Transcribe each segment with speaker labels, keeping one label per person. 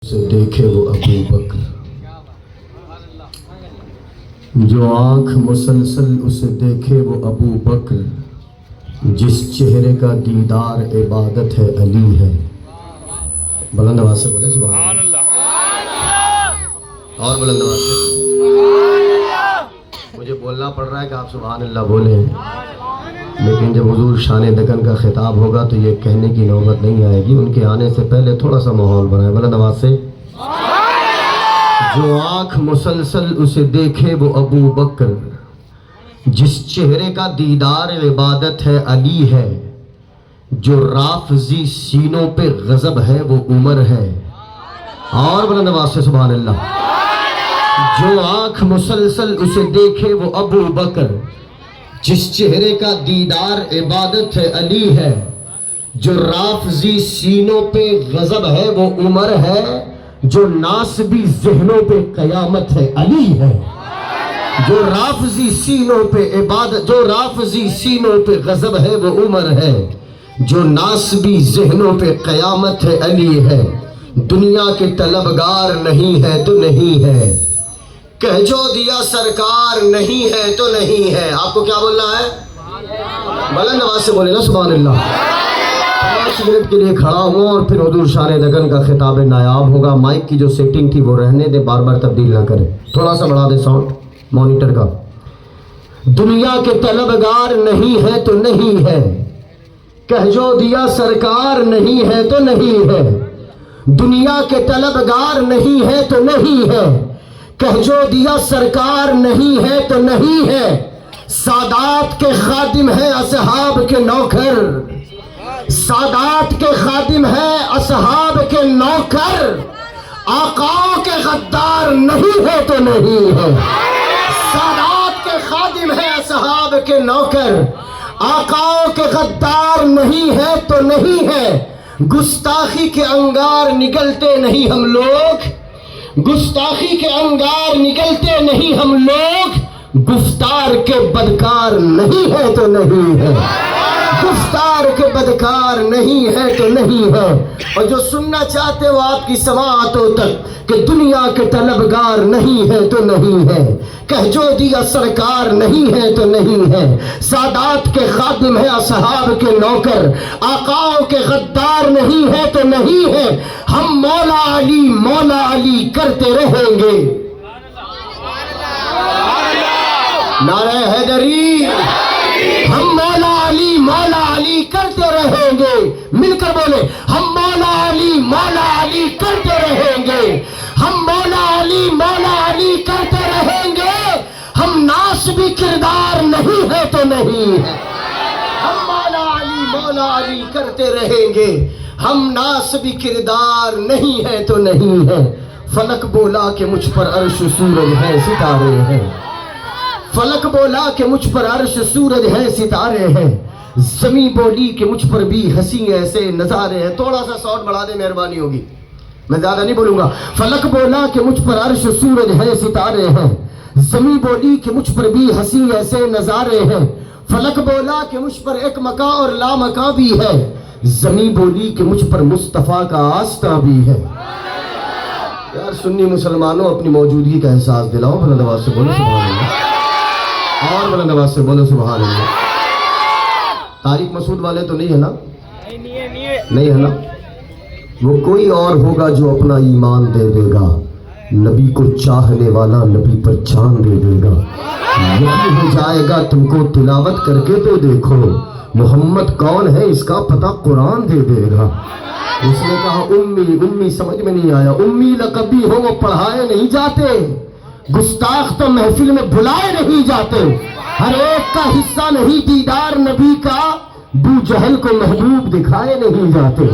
Speaker 1: سے دیکھے وہ ابو بکر، جو آنکھ مسلسل اسے دیکھے وہ ابو بکر، جس چہرے کا دیدار عبادت ہے علی ہے۔ بلند آواز سے بولے سبحان اللہ، اور بلند آواز سے۔ مجھے بولنا پڑ رہا ہے کہ آپ سبحان اللہ بولیں، لیکن جب حضور شان دکن کا خطاب ہوگا تو یہ کہنے کی نوبت نہیں آئے گی، ان کے آنے سے پہلے تھوڑا سا ماحول بنائے۔ بلند آواز سے۔ جو آنکھ مسلسل اسے دیکھے وہ ابو بکر، جس چہرے کا دیدار عبادت ہے علی ہے، جو رافضی سینوں پہ غضب ہے وہ عمر ہے۔ اور بلند آواز سے سبحان اللہ۔ جو آنکھ مسلسل اسے دیکھے وہ ابو بکر، جس چہرے کا دیدار عبادت ہے علی ہے، جو رافضی سینوں پہ غضب ہے وہ عمر ہے، جو ناسبی ذہنوں پہ قیامت ہے علی ہے۔ جو رافضی سینوں پہ عبادت، جو رافضی سینوں پہ غضب ہے وہ عمر ہے، جو ناسبی ذہنوں پہ قیامت ہے علی ہے۔ دنیا کے طلبگار نہیں ہے تو نہیں ہے، کہہ جو دیا سرکار نہیں ہے تو نہیں ہے۔ آپ کو کیا بولنا ہے؟ بلند آواز سے بولے نا سبحان اللہ۔ 5 منٹ کے لیے کھڑا ہوں اور پھر حضور شان دکن کا خطاب نایاب ہوگا۔ مائک کی جو سیٹنگ تھی وہ رہنے دے، بار بار تبدیل نہ کرے، تھوڑا سا بڑھا دے ساؤنڈ مانیٹر کا۔ دنیا کے طلبگار نہیں ہے تو نہیں ہے، کہہ جو دیا سرکار نہیں ہے تو نہیں ہے۔ دنیا کے طلبگار نہیں ہے تو نہیں ہے، کہہ جو دیا سرکار نہیں ہے تو نہیں ہے۔ سادات کے خادم ہے اصحاب کے نوکر، سادات کے خادم ہے اصحاب کے نوکر، آقاؤں کے غدار نہیں ہے تو نہیں ہے۔ سادات کے خادم ہے اصحاب کے نوکر، آقاؤں کے غدار نہیں ہے تو نہیں ہے۔ گستاخی کے انگار نگلتے نہیں ہم لوگ، گستاخی کے انگار نگلتے نہیں ہم لوگ، گفتار کے بدکار نہیں ہے تو نہیں ہے، گفتار کے بدکار نہیں ہے تو نہیں ہے۔ اور جو سننا چاہتے ہو آپ کی سماعتوں تک کہ دنیا کے طلبگار نہیں ہے تو نہیں ہے، کہہ جو دیا سرکار نہیں ہے تو نہیں ہے۔ سادات کے خادم ہے اصحاب کے نوکر، آقاؤں کے غدار نہیں ہے تو نہیں ہے۔ ہم مولا علی مولا علی کرتے رہیں گے، نعرہ حیدری۔ ہم مولا علی مولا علی کرتے رہیں گے، مل کر بولے ہم مولا علی کرتے رہیں گے، ہم مولا علی کرتے رہیں گے۔ ہم ناسبی کردار نہیں ہے تو نہیں ہے، ہم مولا علی کرتے رہیں گے، ہم ناسبی کردار نہیں ہے تو نہیں ہے۔ فلک بولا کہ مجھ پر عرش سورج ہے ستارے ہیں، فلک بولا کہ مجھ پر عرش سورج ہے ستارے ہیں، زمین بولی کہ مجھ پر بھی ہنسی ایسے نظارے ہیں۔ تھوڑا سا ساؤنڈ بڑھا دے، مہربانی ہوگی، میں زیادہ نہیں بولوں گا۔ فلک بولا کہ مجھ پر عرش سورج ہے ستارے ہیں، زمین بولی کہ مجھ پر بھی ہنسی ایسے نظارے ہیں۔ فلک بولا کہ مجھ پر ایک مکاں اور لا مکاں بھی ہے، زمین بولی کہ مجھ پر مصطفیٰ کا آستہ بھی ہے۔ یار سنی مسلمانوں اپنی موجودگی کا احساس دلاؤ، بلند آواز سے بولو سبحان اللہ، اور بلند آواز سے بولو سبحان اللہ۔ طارق مسعود والے تو نہیں ہے نا؟ نہیں ہے نا؟ وہ کوئی اور ہوگا جو اپنا ایمان دے دے گا، نبی کو چاہنے والا نبی پر جان دے دے گا۔ یہی ہو جائے گا تم کو تلاوت کر کے تو دیکھو، محمد کون ہے اس کا پتہ قرآن دے دے گا۔ اس نے کہا امی امی، سمجھ میں نہیں آیا، امی لقبی ہو وہ پڑھائے نہیں جاتے، گستاخ تو محفل میں بھلائے نہیں جاتے، ہر ایک کا حصہ نہیں دیدار نبی کا، بو جہل کو محبوب دکھائے نہیں جاتے۔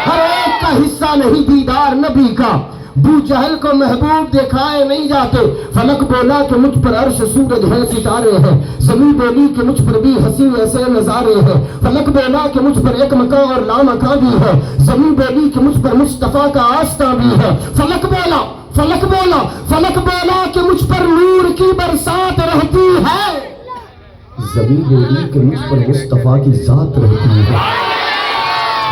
Speaker 1: ہر ایک کا حصہ نہیں دیدار نبی کا، بو جہل کو محبوب دکھائے نہیں جاتے۔ فلک بولا کہ مجھ پر عرش سورج ہے ستارے ہیں، زمین بولی کہ مجھ پر بھی ہنسی ایسے نظارے ہیں۔ فلک بولا کہ مجھ پر ایک مکاں اور لا مکاں بھی ہے، زمین بولی کہ مجھ پر مصطفیٰ کا آستہ بھی ہے۔ فلک بولا کہ مجھ پر نور کی برسات رہتی ہے، زمین بولی کہ مجھ پر مصطفیٰ کی ذات رہتی ہے۔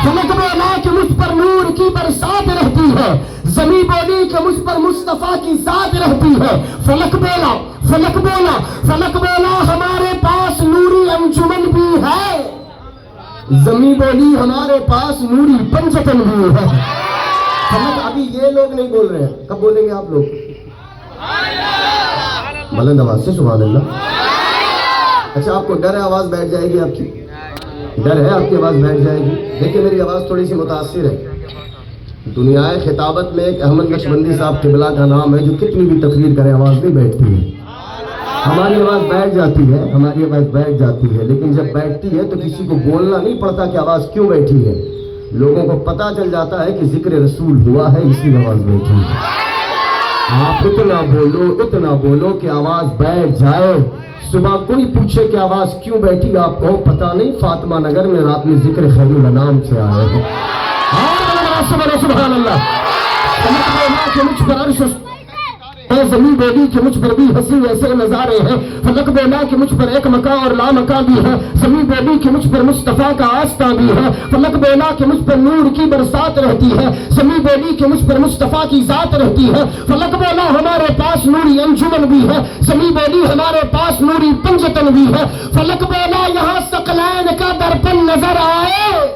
Speaker 1: فلک بولا کہ مجھ پر نور کی برسات رہتی ہے، زمین بولی کہ مجھ پر مصطفیٰ کی ذات رہتی ہے. فلک بولا فلک بولا فلک بولا ہمارے پاس نوری انجمن بھی ہے. زمین بولی ہمارے پاس نوری پنجتن بھی ہے. فلک ابھی یہ لوگ نہیں بول رہے ہیں, کب بولیں گے آپ لوگ؟ بلند آواز سے سبحان اللہ. اچھا آپ کو ڈر ہے آواز بیٹھ جائے گی آپ کی؟ ڈر ہے آپ کی آواز بیٹھ جائے گی؟ دیکھیں میری آواز تھوڑی سی متاثر ہے. دنیا خطابت میں ایک احمد نقشبندی صاحب قبلہ کا نام ہے جو کتنی بھی تقریر کرے آواز نہیں بیٹھتی ہے. ہماری آواز بیٹھ جاتی ہے, ہماری آواز بیٹھ جاتی ہے, لیکن جب بیٹھتی ہے تو کسی کو بولنا نہیں پڑتا کہ آواز کیوں بیٹھی ہے. لوگوں کو پتہ چل جاتا ہے کہ ذکر رسول ہوا ہے اس لیے آواز بیٹھی ہے. آپ اتنا بولو کہ آواز بیٹھ جائے. صبح کوئی پوچھے کہ آواز کیوں بیٹھی, آپ کو پتہ نہیں فاطمہ نگر میں رات میں ذکر خیر الانام سے آئے ہیں. سبحان اللہ. مجھ پر عرش ہے, زمین بولی کہ مجھ پر بھی ہنسی ایسے نظارے ہیں. فلک بولا کہ مجھ پر ایک مکاں اور لا مکاں بھی ہے. زمین بولی کہ مجھ پر مصطفیٰ کا آستہ بھی ہے. فلک بولا کہ مجھ پر نور کی برسات رہتی ہے. زمین بولی کہ مجھ پر مصطفیٰ کی ذات رہتی ہے. فلک بولا ہمارے پاس نوری انجمن بھی ہے. زمین بولی ہمارے پاس نوری پنجتن بھی ہے. فلک بولا یہاں ثقلین کا درپن نظر آئے.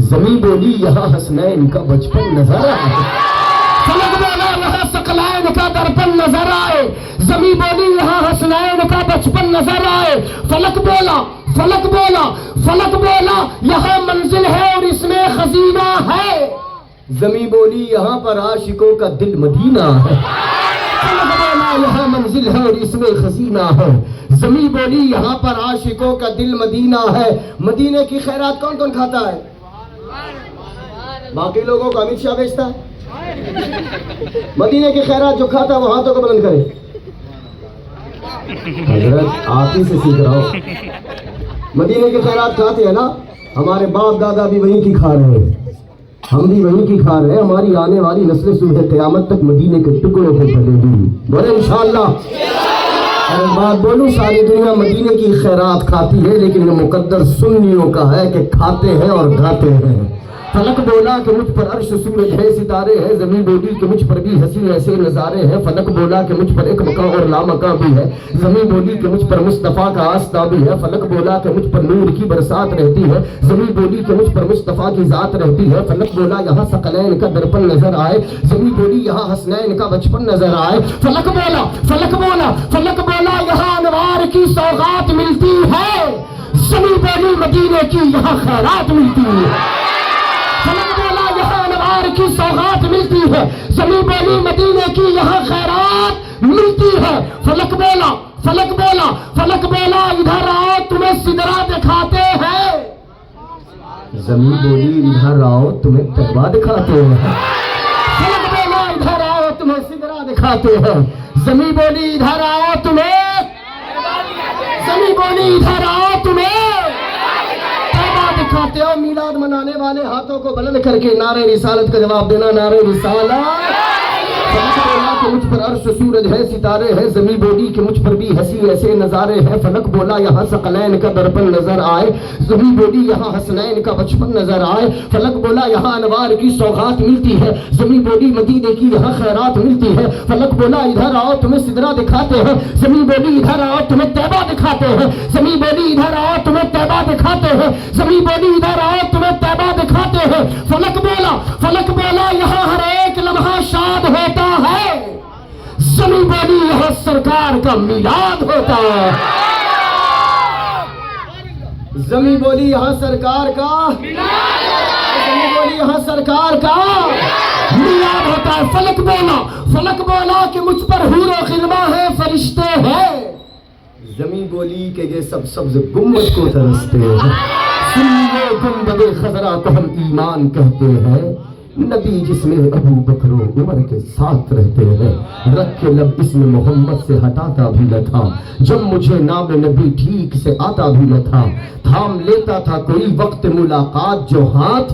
Speaker 1: زمین بولی یہاں حسنین کا بچپن نظر آئے. فلک بولا یہاں ثقلین کا درپن نظر آئے. زمین بولی یہاں حسنین کا بچپن نظر آئے. فلک بولا فلک بولا فلک بولا یہاں منزل ہے اور اس میں خزینہ ہے. زمین بولی یہاں پر عاشقوں کا دل مدینہ ہے. فلک بولا یہاں منزل ہے اور اس میں خزینہ ہے. زمین بولی یہاں پر عاشقوں کا دل مدینہ ہے. مدینے کی خیرات کون کون کھاتا ہے؟ باقی لوگوں کو امت شاہ بیچتا ہے. مدینے کی خیرات جو کھاتا ہے وہ ہاتھوں کو بلند کرے. حضرت آپ ہی سے سیکھ رہا ہوں. مدینے کی خیرات کھاتے ہیں نا, ہمارے باپ دادا بھی وہیں کی کھا رہے ہیں, ہم بھی وہیں کی کھا رہے ہیں. ہماری آنے والی نسلیں صبح قیامت تک مدینے کے ٹکڑوں کو پلے گی. بولے انشاءاللہ. اور بات بولوں, ساری دنیا مدینے کی خیرات کھاتی ہے, لیکن یہ مقدر سنیوں کا ہے کہ کھاتے ہیں اور گاتے ہیں. فلک بولا کہ مجھ پر عرش سورج ہے ستارے ہیں. زمین بولی کہ مجھ پر بھی حسین ایسے نظارے ہیں. فلک بولا کہ مجھ پر ایک مکاں اور لا مکاں بھی ہے. زمین بولی کہ مجھ پر مصطفیٰ کا آستہ بھی ہے. فلک بولا کہ مجھ پر نور کی برسات رہتی ہے. زمین بولی کہ مجھ پر مصطفیٰ کی ذات رہتی ہے. فلک بولا یہاں ثقلین کا درپن نظر آئے. زمین بولی یہاں حسنین کا بچپن نظر آئے. فلک بولا فلک بولا فلک بولا یہاں انوار کی سوغات ملتی ہے. زمین بولی مدینے کی یہاں خیرات ملتی ہے. فلک بولا یہاں انوار کی سوغات ملتی ہے. زمین بولی مدینے کی یہاں خیرات ملتی ہے. فلک بولا فلک بولا فلک بولا ادھر آؤ تمہیں سدرا دکھاتے ہیں. زمین بولی ادھر آؤ تمہیں تقویٰ دکھاتے ہیں. فلک بولا ادھر آؤ تمہیں سدرا دکھاتے ہیں. زمین بولی ادھر آؤ تمہیں, زمین بولی ادھر آؤ تمہیں دکھاتے ہو. میلاد منانے والے ہاتھوں کو بلند کر کے نعرہ رسالت کا جواب دینا. نعرہ رسالت. فلک بولا کہ مجھ پر عرش سورج ہے ستارے ہیں. زمین بولی کہ مجھ پر بھی ہنسی ایسے نظارے ہیں. فلک بولا یہاں ثقلین کا درپن نظر آئے. زمین بولی یہاں حسنین کا بچپن نظر آئے. فلک بولا یہاں انوار کی سوغات ملتی ہے. زمین بولی مدینے کی یہاں خیرات ملتی ہے. فلک بولا ادھر آؤ تمہیں سدرا دکھاتے ہیں. زمین بولی ادھر آؤ تمہیں طیبہ دکھاتے ہیں. زمین بولی ادھر آؤ تمہیں طیبہ دکھاتے ہیں. زمین بولی ادھر آؤ تمہیں طیبہ دکھاتے ہیں. فلک بولا یہاں ہر ایک لمحہ شاد ہوتا ہے. زمین بولی یہاں سرکار کا میلاد ہوتا ہے. زمین بولی یہاں سرکار کا, زمین بولی یہاں سرکار کا میلاد ہوتا ہے. فلک بولا کہ مجھ پر حور و خلوہ ہے فرشتے ہیں. زمین بولی کہ یہ سب سبز گنبد کو ترستے ہیں. سنیے گنبد خضرا کو ہم ایمان کہتے ہیں. نبی جس میں ابو بکر و عمر کے ساتھ رہتے ہیں. رکھ کے لب اسم محمد سے ہٹاتا بھی نہ تھا. جب مجھے نام نبی ٹھیک سے آتا بھی نہ تھا. تھام لیتا تھا کوئی وقت ملاقات جو ہاتھ